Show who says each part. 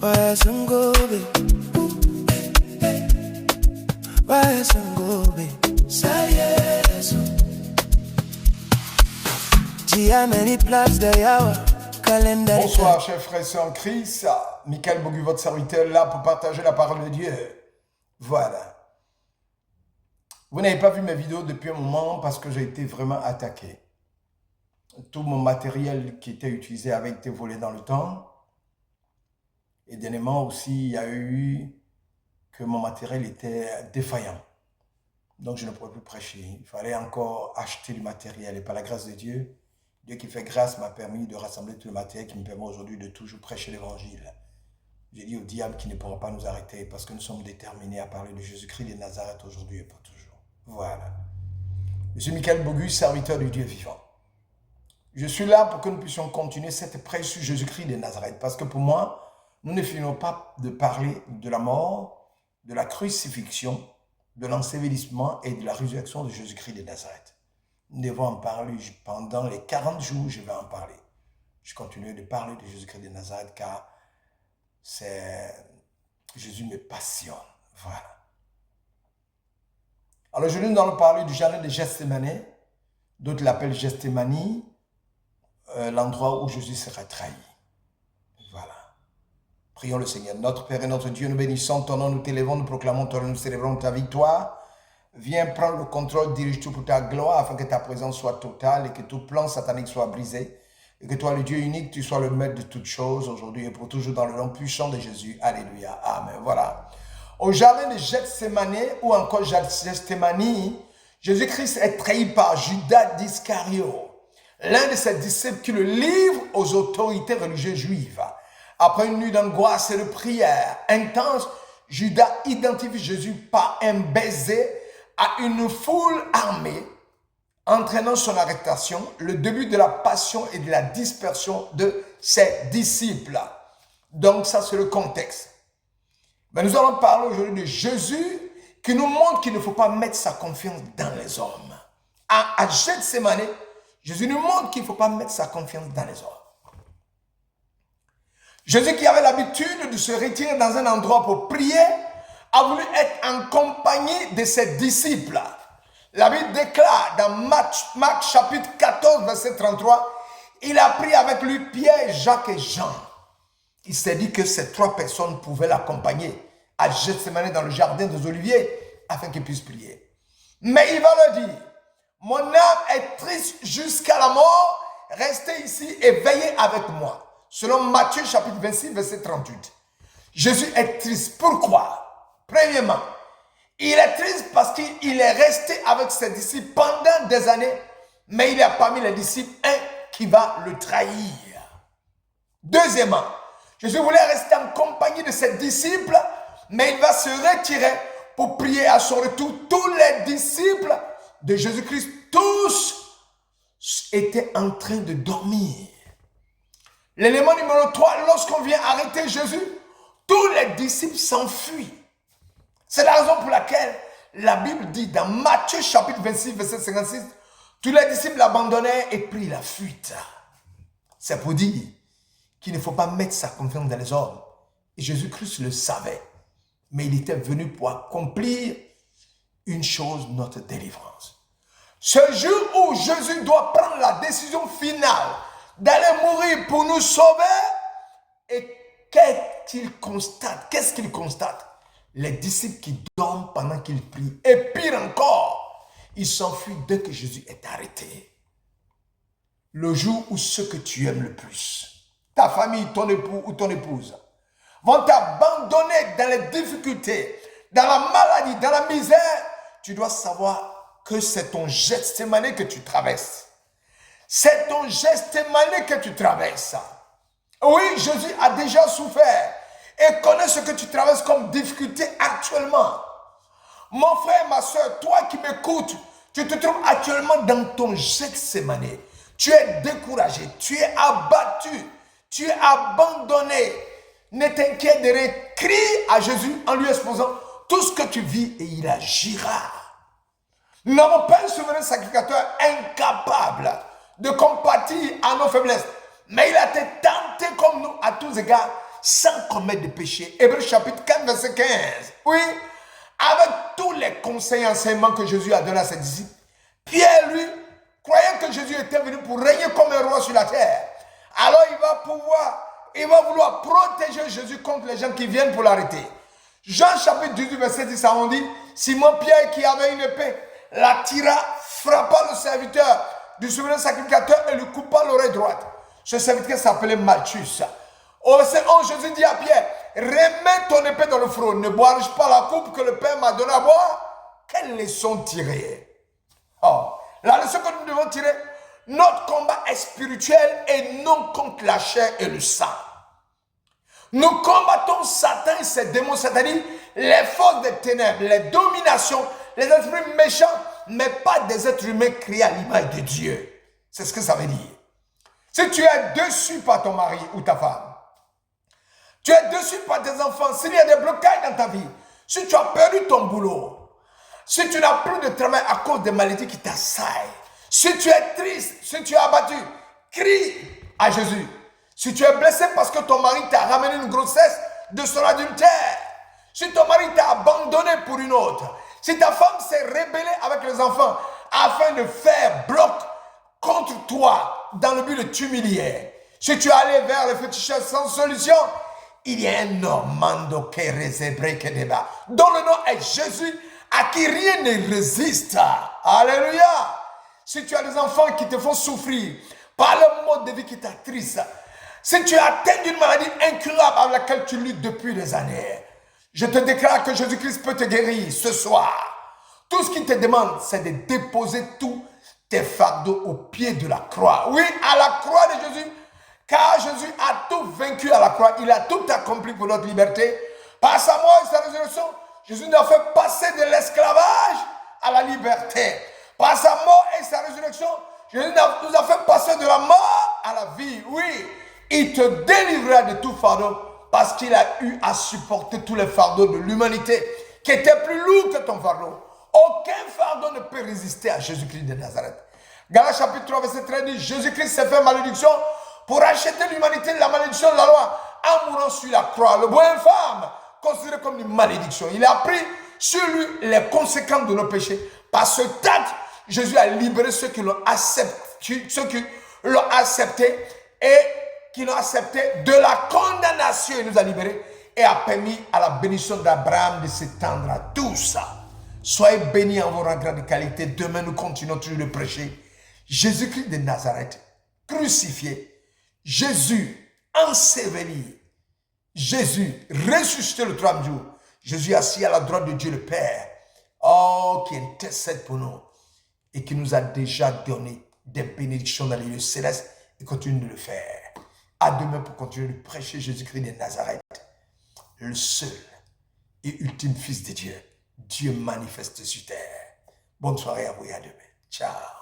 Speaker 1: Wayasangobe, Wayasangobe, Sayeso. Many plans calendar.
Speaker 2: Bonsoir, chers frères et sœurs en Christ. Michael Bogu, votre serviteur, là pour partager la parole de Dieu. Voilà. Vous n'avez pas vu mes vidéos depuis un moment parce que j'ai été vraiment attaqué. Tout mon matériel qui était utilisé avait été volé dans le temps. Et dernièrement aussi, il y a eu que mon matériel était défaillant. Donc, je ne pouvais plus prêcher. Il fallait encore acheter du matériel. Et par la grâce de Dieu, Dieu qui fait grâce m'a permis de rassembler tout le matériel qui me permet aujourd'hui de toujours prêcher l'évangile. J'ai dit au diable qu'il ne pourra pas nous arrêter parce que nous sommes déterminés à parler de Jésus-Christ de Nazareth aujourd'hui et pour toujours. Voilà. Je suis Michael Bogu, serviteur du Dieu vivant. Je suis là pour que nous puissions continuer cette prêche sur Jésus-Christ de Nazareth parce que pour moi, nous ne finissons pas de parler de la mort, de la crucifixion, de l'ensevelissement et de la résurrection de Jésus-Christ de Nazareth. Nous devons en parler pendant les 40 jours, je vais en parler. Je continue de parler de Jésus-Christ de Nazareth car Jésus me passionne. Voilà. Alors aujourd'hui, nous allons parler du jardin de Gethsémani. D'autres l'appellent Gethsémani, l'endroit où Jésus sera trahi. Voilà. Prions le Seigneur. Notre Père et notre Dieu, nous bénissons ton nom, nous t'élèvons, nous proclamons ton nom, nous célébrons ta victoire. Viens prendre le contrôle, dirige tout pour ta gloire, afin que ta présence soit totale et que tout plan satanique soit brisé. Et que toi, le Dieu unique, tu sois le maître de toutes choses, aujourd'hui et pour toujours, dans le nom puissant de Jésus. Alléluia. Amen. Voilà. Au jardin de Gethsémani, ou encore Gethsémani, Jésus-Christ est trahi par Judas d'Iscario, l'un de ses disciples qui le livre aux autorités religieuses juives. Après une nuit d'angoisse et de prière intense, Judas identifie Jésus par un baiser à une foule armée, entraînant son arrestation, le début de la passion et de la dispersion de ses disciples. Donc ça c'est le contexte. Mais nous allons parler aujourd'hui de Jésus qui nous montre qu'il ne faut pas mettre sa confiance dans les hommes. À Gethsémani, Jésus nous montre qu'il ne faut pas mettre sa confiance dans les hommes. Jésus qui avait l'habitude de se retirer dans un endroit pour prier, a voulu être en compagnie de ses disciples. La Bible déclare dans Marc chapitre 14, verset 33, il a pris avec lui Pierre, Jacques et Jean. Il s'est dit que ces trois personnes pouvaient l'accompagner à Gethsémani dans le jardin des Oliviers afin qu'il puisse prier. Mais il va leur dire, mon âme est triste jusqu'à la mort, restez ici et veillez avec moi. Selon Matthieu chapitre 26, verset 38. Jésus est triste. Pourquoi? Premièrement, il est triste parce qu'il est resté avec ses disciples pendant des années, mais il y a parmi les disciples un qui va le trahir. Deuxièmement, Jésus voulait rester en compagnie de ses disciples, mais il va se retirer pour prier à son retour. Tous les disciples de Jésus-Christ, tous étaient en train de dormir. L'élément numéro 3, lorsqu'on vient arrêter Jésus, tous les disciples s'enfuient. C'est la raison pour laquelle la Bible dit dans Matthieu chapitre 26, verset 56, tous les disciples l'abandonnèrent et prirent la fuite. C'est pour dire qu'il ne faut pas mettre sa confiance dans les hommes. Et Jésus-Christ le savait. Mais il était venu pour accomplir une chose, notre délivrance. Ce jour où Jésus doit prendre la décision finale d'aller mourir pour nous sauver, et qu'est-ce qu'il constate? Les disciples qui dorment pendant qu'ils prient. Et pire encore, ils s'enfuient dès que Jésus est arrêté. Le jour où ceux que tu aimes le plus, ta famille, ton époux ou ton épouse, vont t'abandonner dans les difficultés, dans la maladie, dans la misère, tu dois savoir que c'est ton Gethsémani que tu traverses. C'est ton Gethsémani que tu traverses. Oui, Jésus a déjà souffert et connaît ce que tu traverses comme difficulté actuellement. Mon frère, ma soeur, toi qui m'écoutes, tu te trouves actuellement dans ton Gethsémani. Tu es découragé, tu es abattu, tu es abandonné. Ne t'inquiète de rien, crie à Jésus en lui exposant tout ce que tu vis et il agira. Nous n'avons pas un souverain sacrificateur incapable de compatir à nos faiblesses. Mais il a été tenté comme nous à tous égards, sans commettre de péché. Hébreux chapitre 4, verset 15. Oui, avec tous les conseils et enseignements que Jésus a donnés à ses disciples, Pierre, lui, croyant que Jésus était venu pour régner comme un roi sur la terre, alors il va vouloir protéger Jésus contre les gens qui viennent pour l'arrêter. Jean chapitre 18, verset 10, on dit, Simon Pierre qui avait une épée, la tira, frappa le serviteur du souverain sacrificateur et lui coupa l'oreille droite. Ce serviteur s'appelait Malchus. Au verset 11, Jésus dit à Pierre, remets ton épée dans le front, ne bois-je pas la coupe que le Père m'a donnée à boire? Quelle leçon tirer? Oh, la leçon que nous devons tirer, notre combat est spirituel et non contre la chair et le sang. Nous combattons Satan et ses démons sataniques, les forces des ténèbres, les dominations, les esprits méchants, mais pas des êtres humains créés à l'image de Dieu. C'est ce que ça veut dire. Si tu es déçu par ton mari ou ta femme, tu es déçu par tes enfants, s'il y a des blocages dans ta vie, si tu as perdu ton boulot, si tu n'as plus de travail à cause des maladies qui t'assaillent, si tu es triste, si tu es abattu, crie à Jésus. Si tu es blessé parce que ton mari t'a ramené une grossesse de son adultère, si ton mari t'a abandonné pour une autre, si ta femme s'est rébellée avec les enfants afin de faire bloc contre toi dans le but de t'humilier, si tu es allé vers le féticheur sans solution, il y a un Normando qui réservé que débat, dont le nom est Jésus, à qui rien ne résiste. Alléluia. Si tu as des enfants qui te font souffrir par le mode de vie qui t'attriste, si tu es atteint d'une maladie incurable avec laquelle tu luttes depuis des années, je te déclare que Jésus-Christ peut te guérir ce soir. Tout ce qu'il te demande, c'est de déposer tous tes fardeaux au pied de la croix. Oui, à la croix de Jésus, car Jésus a tout vaincu à la croix. Il a tout accompli pour notre liberté. Par sa mort et sa résurrection, Jésus nous a fait passer de l'esclavage à la liberté. Par sa mort et sa résurrection, Jésus nous a fait passer de la mort à la vie. Oui, il te délivrera de tout fardeau parce qu'il a eu à supporter tous les fardeaux de l'humanité qui étaient plus lourds que ton fardeau. Aucun fardeau ne peut résister à Jésus-Christ de Nazareth. Galates chapitre 3, verset 13 dit, Jésus-Christ s'est fait malédiction pour acheter l'humanité de la malédiction de la loi en mourant sur la croix. Le bois infâme, considéré comme une malédiction. Il a pris sur lui les conséquences de nos péchés. Par ce acte, Jésus a libéré ceux qui l'ont accepté, et qui l'ont accepté de la condamnation. Il nous a libérés et a permis à la bénédiction d'Abraham de s'étendre à tous. Soyez bénis en vos rangs de qualité. Demain, nous continuons toujours de prêcher Jésus-Christ de Nazareth, crucifié, Jésus enseveli, Jésus ressuscité le troisième jour, Jésus assis à la droite de Dieu le Père, oh, qui intercède pour nous et qui nous a déjà donné des bénédictions dans les lieux célestes et continue de le faire. À demain pour continuer de prêcher Jésus-Christ de Nazareth, le seul et ultime Fils de Dieu, Dieu manifeste sur terre. Bonne soirée à vous et à demain. Ciao.